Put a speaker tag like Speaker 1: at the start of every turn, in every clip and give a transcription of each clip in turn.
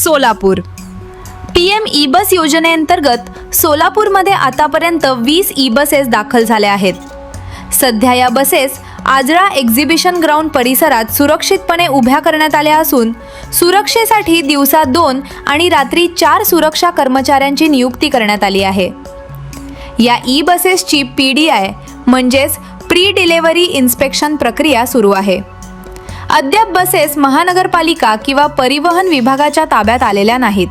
Speaker 1: Solapur PM E बस योजनेअंतर्गत सोलापूरमध्ये आतापर्यंत 20 ई बसेस दाखल झाल्या आहेत. सध्या या बसेस आजरा एक्झिबिशन ग्राउंड परिसरात सुरक्षितपणे उभ्या करण्यात आल्या असून सुरक्षेसाठी दिवसा 2 आणि रात्री 4 सुरक्षा कर्मचाऱ्यांची नियुक्ती करण्यात आली आहे. या ई बसेसची PDI म्हणजेच प्री डिलिव्हरी इन्स्पेक्शन प्रक्रिया सुरू आहे. अद्याप बसेस महानगरपालिका किंवा परिवहन विभागाच्या ताब्यात आलेल्या नाहीत.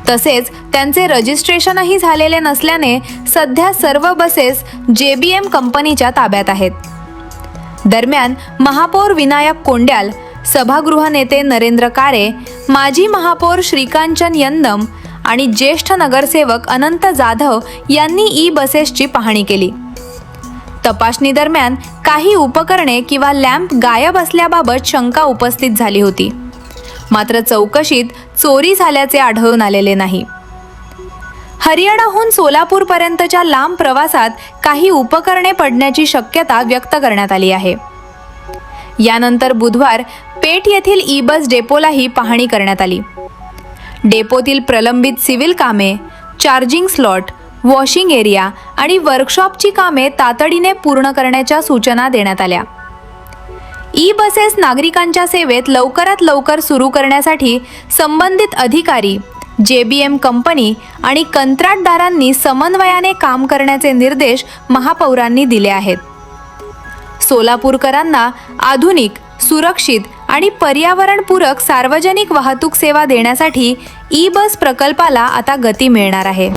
Speaker 1: तसेच त्यांचे रजिस्ट्रेशनही झालेले नसल्याने सध्या सर्व बसेस JBM कंपनीच्या ताब्यात आहेत. दरम्यान महापौर विनायक कोंड्याल, सभागृह नेते नरेंद्र कारे, माजी महापौर श्रीकांचन यंदम आणि ज्येष्ठ नगरसेवक अनंत जाधव यांनी ई बसेसची पाहणी केली. तपासणी दरम्यान काही उपकरणे किंवा लॅम्प गायब असल्याबाबत शंका उपस्थित झाली होती. मात्र चौकशीत चोरी झाल्याचे आढळून आलेले नाही. हरियाणाहून सोलापूरपर्यंतच्या लांब प्रवासात काही उपकरणे पडण्याची शक्यता व्यक्त करण्यात आली आहे. यानंतर बुधवार पेठ येथील ई बस डेपोलाही पाहणी करण्यात आली. डेपोतील प्रलंबित सिव्हिल कामे, चार्जिंग स्लॉट, वॉशिंग एरिया आणि वर्कशॉपची कामे तातडीने पूर्ण करण्याच्या सूचना देण्यात आल्या. ई बसेस नागरिकांच्या सेवेत लवकरात लवकर सुरू करण्यासाठी संबंधित अधिकारी, JBM कंपनी आणि कंत्राटदारांनी समन्वयाने काम करण्याचे निर्देश महापौरांनी दिले आहेत. सोलापूरकरांना आधुनिक, सुरक्षित आणि पर्यावरणपूरक सार्वजनिक वाहतूक सेवा देण्यासाठी ई बस प्रकल्पाला आता गती मिळणार आहे.